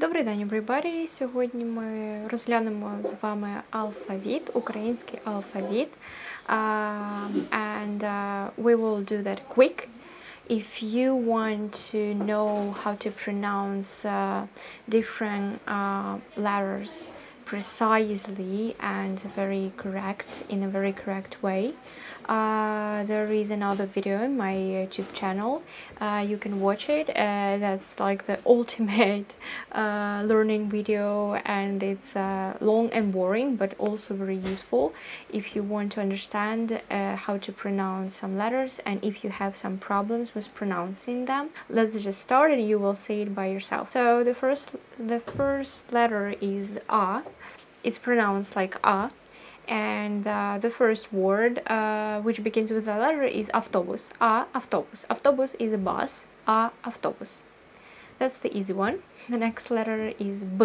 Добрий день, everybody! Сьогодні ми розглянемо з вами алфавіт, український алфавіт. We will do that quick. If you want to know how to pronounce different letters precisely and in a very correct way, there is another video on my YouTube channel. You can watch it. That's like the ultimate learning video, and it's long and boring, but also very useful if you want to understand how to pronounce some letters and if you have some problems with pronouncing them. Let's just start and you will see it by yourself. So the first letter is A. It's pronounced like A. And the first word which begins with the letter is автобус. Автобус. Автобус is a bus. Автобус. That's the easy one. The next letter is B.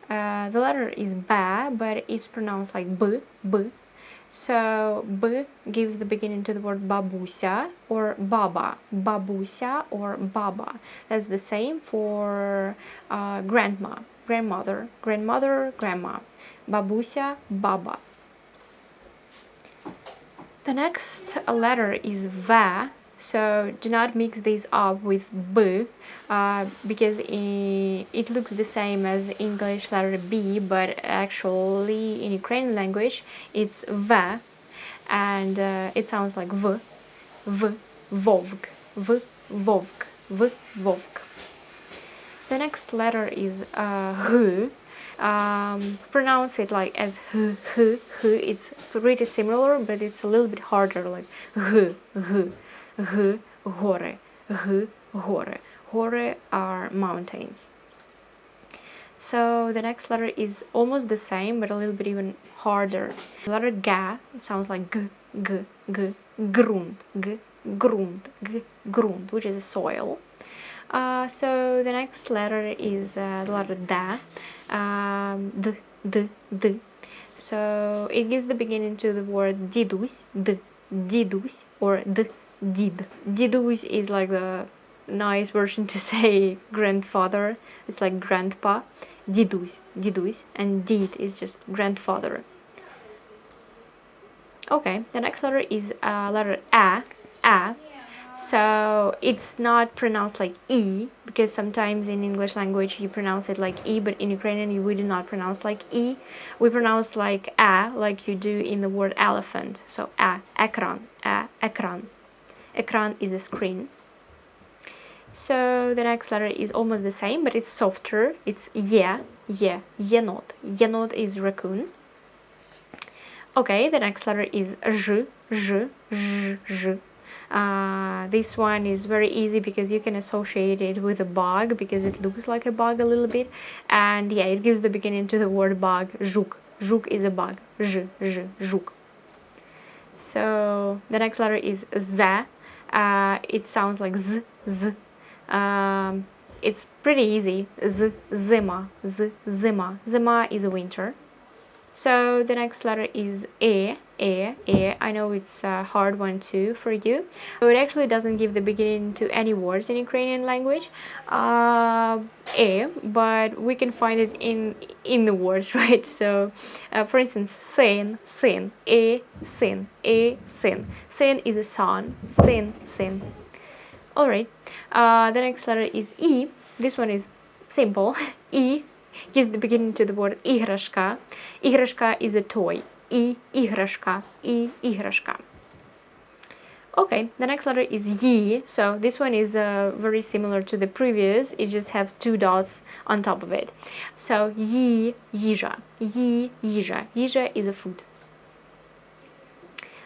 The letter is ba, but it's pronounced like B. So B gives the beginning to the word babuся or baba. Babuся or baba. That's the same for grandma, grandmother, grandma. Babuся, baba. The next letter is va, so do not mix these up with b, because it looks the same as English letter b, but actually in Ukrainian language it's va, and it sounds like v, vovg, vovg. The next letter is h. Pronounce it like as h. It's pretty similar, but it's a little bit harder, like горе. Горе are mountains. So the next letter is almost the same, but a little bit even harder. The letter ga, it sounds like grunt, which is soil. So the next letter is the letter da, d. So it gives the beginning to the word didus, didus, or did. Didus is like the nice version to say grandfather. It's like grandpa. Didus, and did is just grandfather. Okay, the next letter is letter a. So it's not pronounced like E, because sometimes in English language you pronounce it like E, but in Ukrainian we do not pronounce like E. We pronounce like A, like you do in the word elephant. So ekran. Ekran is the screen. So the next letter is almost the same, but it's softer. It's yenot. Yenot is raccoon. Okay, the next letter is j. This one is very easy because you can associate it with a bug, because it looks like a bug a little bit, and yeah, it gives the beginning to the word bug. Жук is a bug. Жук. So the next letter is z. It sounds like z. It's pretty easy. Zima. Zima is a winter. So the next letter is e. I know it's a hard one too for you. So it actually doesn't give the beginning to any words in Ukrainian language, but we can find it in the words, right? So for instance, sin, sin. Sin is a son. Sin. All right. The next letter is e. This one is simple. E gives the beginning to the word іграшка. Іграшка is a toy. Іграшка. Okay, the next letter is yi. So this one is very similar to the previous. It just has two dots on top of it. So їжа. Їжа is a food.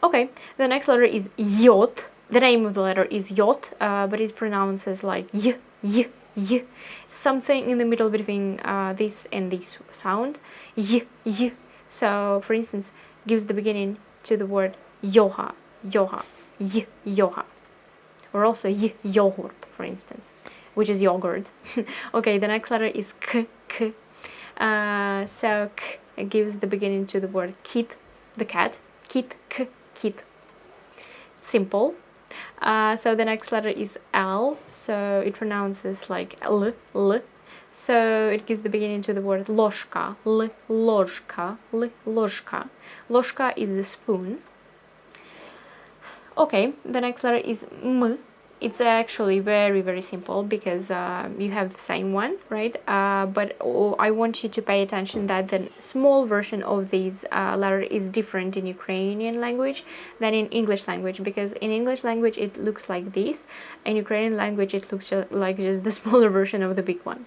Okay, the next letter is yot. The name of the letter is yot, but it pronounces like y. Something in the middle between this and this sound. Y. So, for instance, gives the beginning to the word yoha. Yoha. Or also yogurt, for instance, which is yogurt. Okay, the next letter is k. So k gives the beginning to the word kit, the cat. Kit. Simple. So the next letter is L, so it pronounces like L. So it gives the beginning to the word ложка, ложка, ложка. Ложка is the spoon. Okay, the next letter is M. It's actually very, very simple because you have the same one, right? But I want you to pay attention that the small version of this letter is different in Ukrainian language than in English language, because in English language it looks like this. In Ukrainian language it looks like just the smaller version of the big one.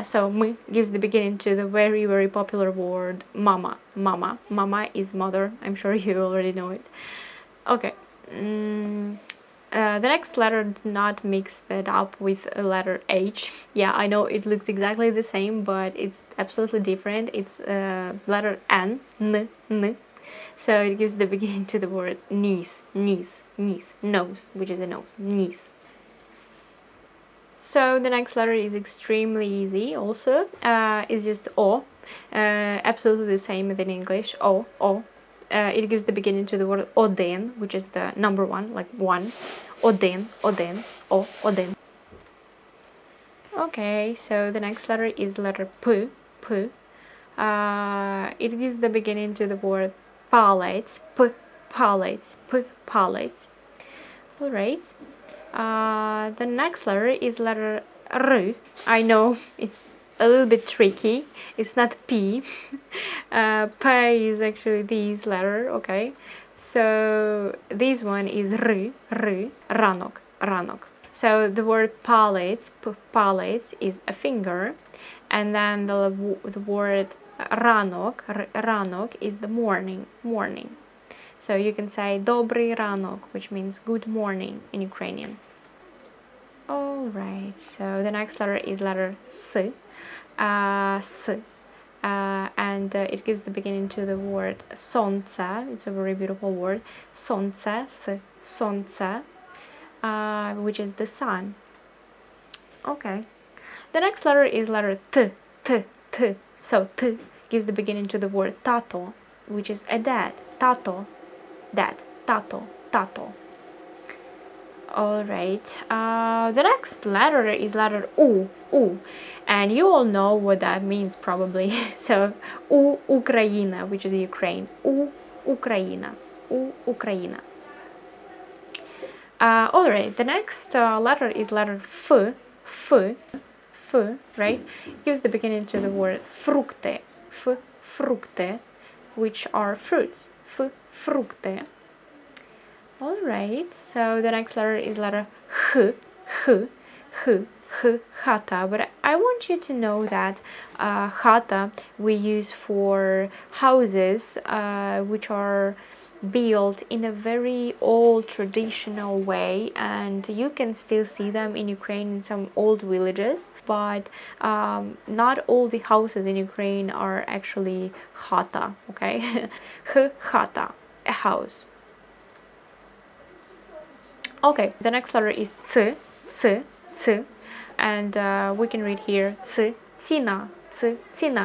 So M gives the beginning to the very, very popular word mama. Mama. Mama is mother. I'm sure you already know it. Okay. The next letter, do not mix that up with a letter H. Yeah, I know it looks exactly the same, but it's absolutely different. It's letter N, N. So it gives the beginning to the word niece, nose, which is a nose, niece. So the next letter is extremely easy also. It's just O. Absolutely the same as in English, O. It gives the beginning to the word один, which is the number one, like one. Один. Один. Okay, so the next letter is letter P. It gives the beginning to the word pallets. Pallets. Alright. The next letter is letter R. I know it's a little bit tricky. It's not P. P is actually this letter, okay? So this one is R, ранок. So the word pallets, pallets is a finger, and then the word ранок is the morning. So you can say добрий ранок, which means good morning in Ukrainian. Alright, so the next letter is letter S. And it gives the beginning to the word сонце. It's a very beautiful word. Сонце, which is the sun. Okay. The next letter is letter T. So T gives the beginning to the word тато, which is a dad. Тато. Alright, the next letter is letter U, and you all know what that means probably. So, Ukraina, which is Ukraine. Ukraina. Alright, the next letter is letter F, right? It gives the beginning to the word fructe, fructe, which are fruits. Fructe. Alright, so the next letter is letter H, chata, but I want you to know that chata we use for houses which are built in a very old traditional way, and you can still see them in Ukraine in some old villages, but not all the houses in Ukraine are actually chata, okay? Chata, a house. Okay, the next letter is C, and we can read here цена,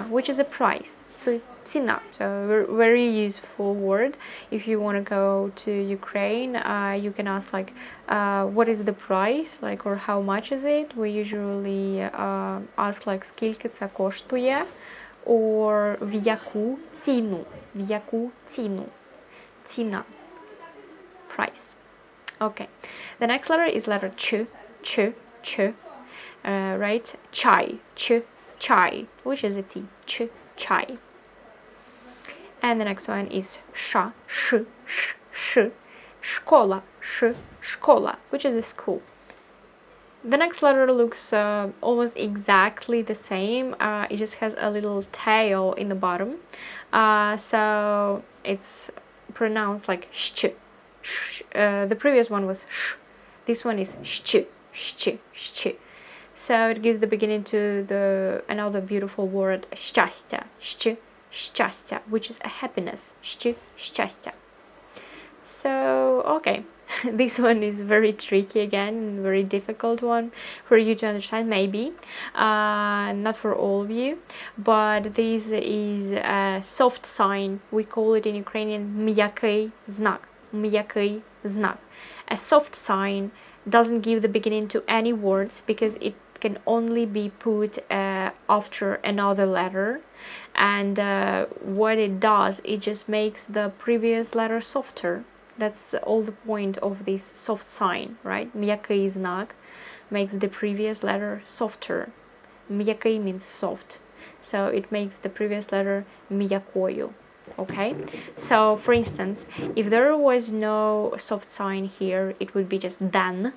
which is a price. Цена. So very useful word. If you want to go to Ukraine, you can ask like, what is the price, like, or how much is it? We usually ask like скільки це коштує, or в яку ціну. Ціна. Price. Okay, the next letter is letter ch, right? Chai, which is a tea. Chai. And the next one is школа, which is a school. The next letter looks almost exactly the same. It just has a little tail in the bottom. So it's pronounced like sh. The previous one was sh. This one is sh. So it gives the beginning to another beautiful word, щастя, which is a happiness, щастя. So, okay, this one is very tricky again, very difficult one for you to understand, maybe, not for all of you, but this is a soft sign. We call it in Ukrainian м'який знак. A soft sign doesn't give the beginning to any words because it can only be put after another letter, and what it does, it just makes the previous letter softer. That's all the point of this soft sign, right? М'який знак makes the previous letter softer. М'який means soft, so it makes the previous letter м'якою. Okay, so for instance, if there was no soft sign here, it would be just dan,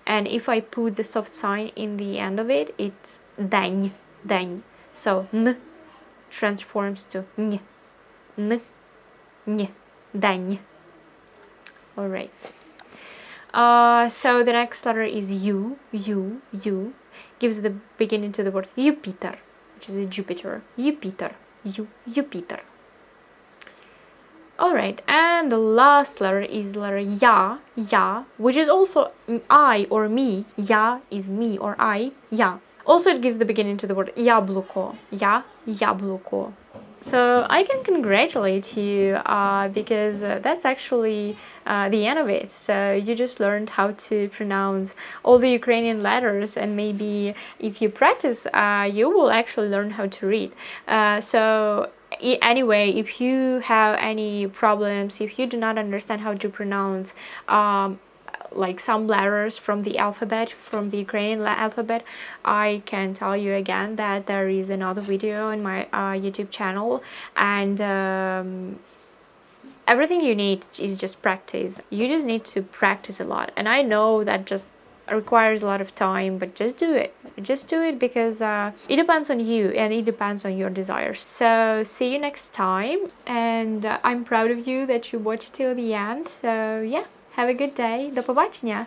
and if I put the soft sign in the end of it, it's день, день. So n transforms to н, день. All right. So the next letter is U. Gives the beginning to the word Jupiter, which is a Jupiter. Jupiter. Alright, and the last letter is letter Ya, which is also I or me. Ya is me or I, Ya. Also, it gives the beginning to the word яблуко, яблуко. So I can congratulate you because that's actually the end of it. So you just learned how to pronounce all the Ukrainian letters, and maybe if you practice, you will actually learn how to read. So anyway, if you have any problems, if you do not understand how to pronounce like some letters from the alphabet, from the Ukrainian alphabet, I can tell you again that there is another video in my YouTube channel, and everything you need is just practice. You just need to practice a lot, and I know that just requires a lot of time, but just do it. Just do it because it depends on you and it depends on your desires. So see you next time, and I'm proud of you that you watched till the end. So yeah, have a good day. До побачення!